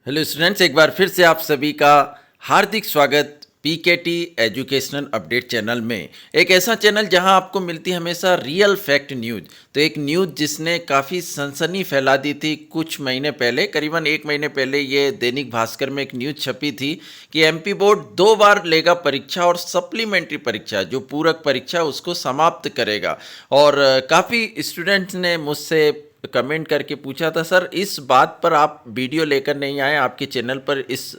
Hello students, एक बार फिर से आप सभी का हार्दिक स्वागत पीकेटी एजुकेशनल अपडेट चैनल में। एक ऐसा चैनल जहां आपको मिलती है हमेशा रियल फैक्ट न्यूज़। तो एक न्यूज़ जिसने काफ़ी सनसनी फैला दी थी कुछ महीने पहले, करीबन एक महीने पहले ये दैनिक भास्कर में एक न्यूज़ छपी थी कि एमपी बोर्ड 2 बार लेगा परीक्षा और सप्लीमेंट्री परीक्षा, जो पूरक परीक्षा उसको समाप्त करेगा। और काफ़ी स्टूडेंट्स ने मुझसे कमेंट करके पूछा था, सर इस बात पर आप वीडियो लेकर नहीं आए, आपके चैनल पर इस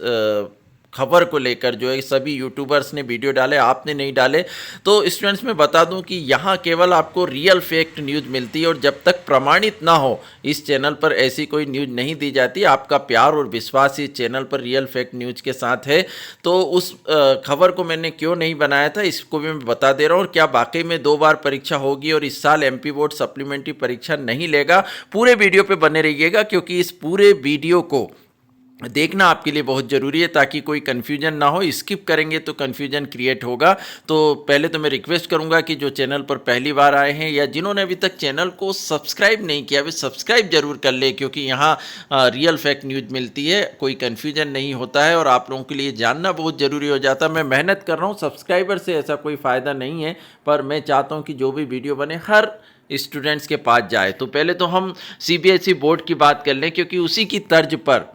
खबर को लेकर जो है सभी यूट्यूबर्स ने वीडियो डाले, आपने नहीं डाले। तो स्टूडेंट्स मैं बता दूं कि यहाँ केवल आपको रियल फैक्ट न्यूज़ मिलती है और जब तक प्रमाणित ना हो इस चैनल पर ऐसी कोई न्यूज़ नहीं दी जाती। आपका प्यार और विश्वास इस चैनल पर रियल फैक्ट न्यूज़ के साथ है। तो उस खबर को मैंने क्यों नहीं बनाया था इसको भी मैं बता दे रहा हूँ। और क्या वाकई में 2 बार परीक्षा होगी और इस साल एमपी बोर्ड सप्लीमेंट्री परीक्षा नहीं लेगा? पूरे वीडियो पे बने रहिएगा, क्योंकि इस पूरे वीडियो को देखना आपके लिए बहुत ज़रूरी है ताकि कोई कन्फ्यूजन ना हो। स्किप करेंगे तो कन्फ्यूजन क्रिएट होगा। तो पहले तो मैं रिक्वेस्ट करूंगा कि जो चैनल पर पहली बार आए हैं या जिन्होंने अभी तक चैनल को सब्सक्राइब नहीं किया वे सब्सक्राइब जरूर कर ले, क्योंकि यहाँ रियल फैक्ट न्यूज़ मिलती है, कोई कन्फ्यूजन नहीं होता है और आप लोगों के लिए जानना बहुत ज़रूरी हो जाता है। मैं मेहनत कर रहा हूँ, सब्सक्राइबर से ऐसा कोई फ़ायदा नहीं है, पर मैं चाहता हूँ कि जो भी वीडियो बने हर स्टूडेंट्स के पास जाए। तो पहले तो हम सीबीएसई बोर्ड की बात कर लें, क्योंकि उसी की तर्ज पर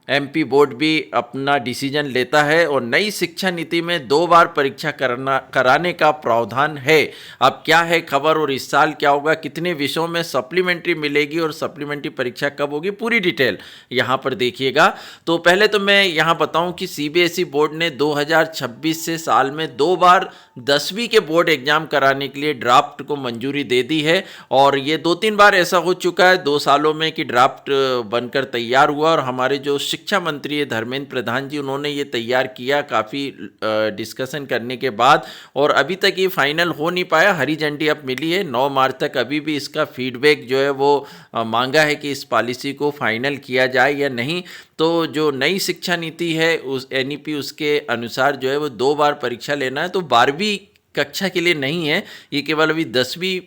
एमपी बोर्ड भी अपना डिसीजन लेता है और नई शिक्षा नीति में 2 बार परीक्षा कराने का प्रावधान है। अब क्या है खबर और इस साल क्या होगा, कितने विषयों में सप्लीमेंट्री मिलेगी और सप्लीमेंट्री परीक्षा कब होगी, पूरी डिटेल यहाँ पर देखिएगा। तो पहले तो मैं यहाँ बताऊँ कि सीबीएसई बोर्ड ने 2026 से साल में 2 बार 10वीं के बोर्ड एग्जाम कराने के लिए ड्राफ्ट को मंजूरी दे दी है। और ये 2-3 बार ऐसा हो चुका है 2 सालों में कि ड्राफ्ट बनकर तैयार हुआ और हमारे जो शिक्षा मंत्री है धर्मेंद्र प्रधान जी, उन्होंने ये तैयार किया काफ़ी डिस्कशन करने के बाद, और अभी तक ये फाइनल हो नहीं पाया। हरी झंडी अब मिली है 9 मार्च तक। अभी भी इसका फीडबैक जो है वो मांगा है कि इस पॉलिसी को फाइनल किया जाए या नहीं। तो जो नई शिक्षा नीति है उस एनईपी उसके अनुसार जो है वो 2 बार परीक्षा लेना है। तो 12वीं कक्षा के लिए नहीं है, ये केवल अभी 10वीं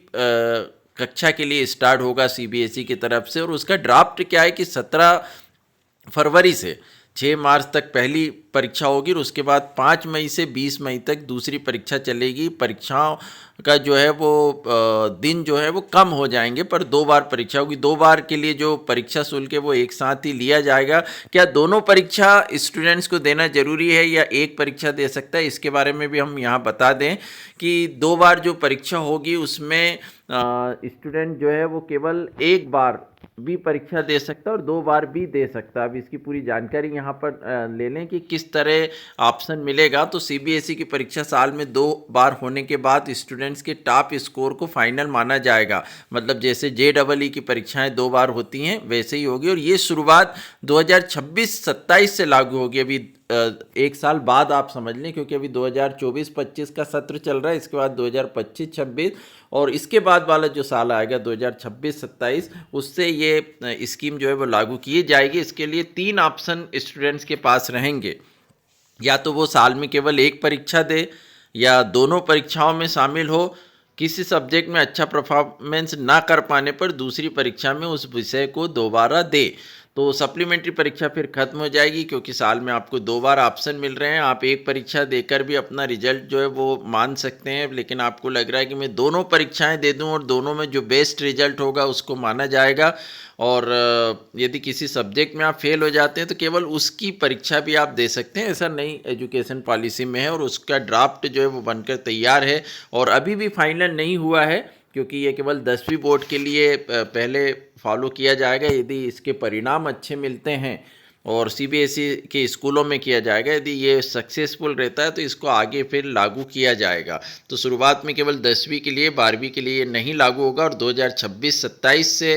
कक्षा के लिए स्टार्ट होगा सीबीएसई की तरफ से। और उसका ड्राफ्ट क्या है कि 17 फरवरी से 6 मार्च तक पहली परीक्षा होगी और उसके बाद 5 मई से 20 मई तक दूसरी परीक्षा चलेगी। परीक्षाओं का जो है वो दिन जो है वो कम हो जाएंगे, पर 2 बार परीक्षा होगी। 2 बार के लिए जो परीक्षा शुल्क है वो एक साथ ही लिया जाएगा। क्या दोनों परीक्षा स्टूडेंट्स को देना जरूरी है या एक परीक्षा दे सकता है, इसके बारे में भी हम यहाँ बता दें कि 2 बार जो परीक्षा होगी उसमें स्टूडेंट जो है वो केवल एक बार भी परीक्षा दे सकता है और 2 बार भी दे सकता है। अब इसकी पूरी जानकारी यहाँ पर ले लें कि किस तरह ऑप्शन मिलेगा। तो सीबीएसई की परीक्षा साल में 2 बार होने के बाद स्टूडेंट्स के टॉप स्कोर को फाइनल माना जाएगा। मतलब जैसे जेईई की परीक्षाएं 2 बार होती हैं वैसे ही होगी, और ये शुरुआत 2026-27 से लागू होगी। अभी एक साल बाद आप समझ लें, क्योंकि अभी 2024-25 का सत्र चल रहा है, इसके बाद 2025-26 और इसके बाद वाला जो साल आएगा 2026-27 उससे ये स्कीम जो है वो लागू की जाएगी। इसके लिए 3 ऑप्शन स्टूडेंट्स के पास रहेंगे, या तो वो साल में केवल एक परीक्षा दे या दोनों परीक्षाओं में शामिल हो। किसी सब्जेक्ट में अच्छा परफॉर्मेंस ना कर पाने पर दूसरी परीक्षा में उस विषय को दोबारा दे। तो सप्लीमेंट्री परीक्षा फिर खत्म हो जाएगी, क्योंकि साल में आपको 2 बार ऑप्शन मिल रहे हैं। आप एक परीक्षा देकर भी अपना रिजल्ट जो है वो मान सकते हैं, लेकिन आपको लग रहा है कि मैं दोनों परीक्षाएं दे दूं और दोनों में जो बेस्ट रिजल्ट होगा उसको माना जाएगा। और यदि किसी सब्जेक्ट में आप फेल हो जाते हैं तो केवल उसकी परीक्षा भी आप दे सकते हैं। ऐसा नई एजुकेशन पॉलिसी में है और उसका ड्राफ्ट जो है वो बनकर तैयार है और अभी भी फाइनल नहीं हुआ है, क्योंकि ये केवल 10वीं बोर्ड के लिए पहले फॉलो किया जाएगा। यदि इसके परिणाम अच्छे मिलते हैं और सीबीएसई के स्कूलों में किया जाएगा, यदि ये सक्सेसफुल रहता है तो इसको आगे फिर लागू किया जाएगा। तो शुरुआत में केवल 10वीं के लिए, 12वीं के लिए नहीं लागू होगा और 2026-27 से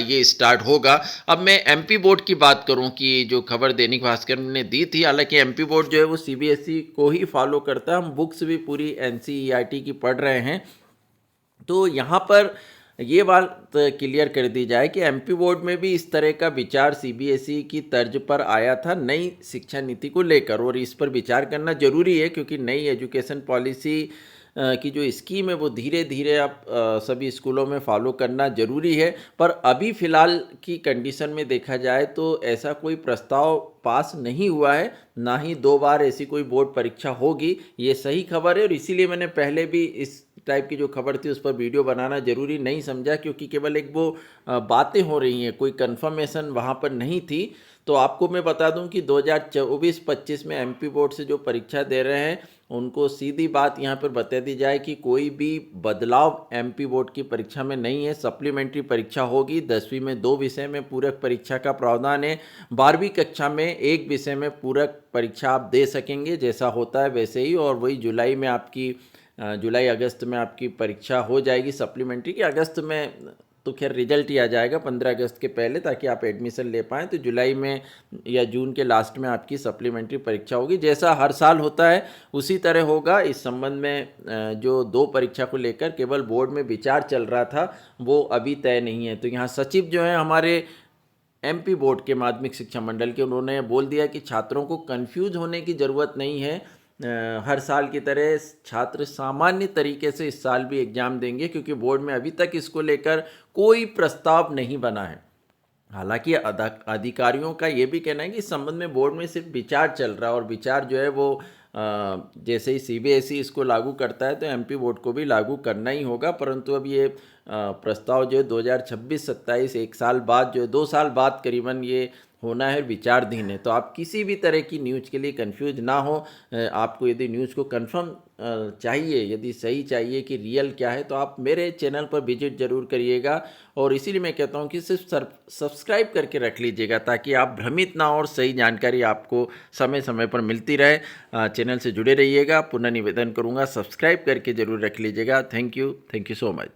ये स्टार्ट होगा। अब मैं एमपी बोर्ड की बात करूं कि जो खबर दैनिक भास्कर ने दी थी, हालांकि एमपी बोर्ड जो है वो सीबीएसई को ही फॉलो करता है। हम बुक्स भी पूरी एनसीईआरटी की पढ़ रहे हैं। तो यहाँ पर ये बात क्लियर कर दी जाए कि एमपी बोर्ड में भी इस तरह का विचार सीबीएसई की तर्ज पर आया था नई शिक्षा नीति को लेकर, और इस पर विचार करना जरूरी है क्योंकि नई एजुकेशन पॉलिसी की जो स्कीम है वो धीरे धीरे आप सभी स्कूलों में फॉलो करना ज़रूरी है। पर अभी फ़िलहाल की कंडीशन में देखा जाए तो ऐसा कोई प्रस्ताव पास नहीं हुआ है, ना ही 2 बार ऐसी कोई बोर्ड परीक्षा होगी, ये सही खबर है। और इसीलिए मैंने पहले भी इस टाइप की जो खबर थी उस पर वीडियो बनाना ज़रूरी नहीं समझा, क्योंकि केवल एक वो बातें हो रही हैं, कोई कंफर्मेशन वहाँ पर नहीं थी। तो आपको मैं बता दूं कि 2024-25 में एमपी बोर्ड से जो परीक्षा दे रहे हैं उनको सीधी बात यहाँ पर बता दी जाए कि कोई भी बदलाव एमपी बोर्ड की परीक्षा में नहीं है। सप्लीमेंट्री परीक्षा होगी। 10वीं में 2 विषय में पूरक परीक्षा का प्रावधान है। 12वीं कक्षा में एक विषय में पूरक परीक्षा आप दे सकेंगे, जैसा होता है वैसे ही। और वही जुलाई में आपकी जुलाई अगस्त में आपकी परीक्षा हो जाएगी सप्लीमेंट्री की। अगस्त में तो खैर रिजल्ट ही आ जाएगा 15 अगस्त के पहले, ताकि आप एडमिशन ले पाएँ। तो जुलाई में या जून के लास्ट में आपकी सप्लीमेंट्री परीक्षा होगी, जैसा हर साल होता है उसी तरह होगा। इस संबंध में जो 2 परीक्षा को लेकर केवल बोर्ड में विचार चल रहा था वो अभी तय नहीं है। तो यहाँ सचिव जो है हमारे एमपी बोर्ड के माध्यमिक शिक्षा मंडल के, उन्होंने बोल दिया कि छात्रों को कंफ्यूज होने की ज़रूरत नहीं है। हर साल की तरह छात्र सामान्य तरीके से इस साल भी एग्ज़ाम देंगे, क्योंकि बोर्ड में अभी तक इसको लेकर कोई प्रस्ताव नहीं बना है। हालांकि अधिकारियों का ये भी कहना है कि इस संबंध में बोर्ड में सिर्फ विचार चल रहा है, और विचार जो है वो जैसे ही सीबीएसई इसको लागू करता है तो एमपी बोर्ड को भी लागू करना ही होगा। परंतु अब ये प्रस्ताव जो है 2026-27 एक साल बाद, जो है 2 साल बाद करीबन ये होना है, विचाराधीन है। तो आप किसी भी तरह की न्यूज़ के लिए कंफ्यूज ना हो। आपको यदि न्यूज़ को कंफर्म चाहिए, यदि सही चाहिए कि रियल क्या है, तो आप मेरे चैनल पर विजिट ज़रूर करिएगा। और इसीलिए मैं कहता हूँ कि सिर्फ सब्सक्राइब करके रख लीजिएगा, ताकि आप भ्रमित ना हो और सही जानकारी आपको समय समय पर मिलती रहे। चैनल से जुड़े रहिएगा। पुनः निवेदन करूँगा, सब्सक्राइब करके ज़रूर रख लीजिएगा। Thank you so much.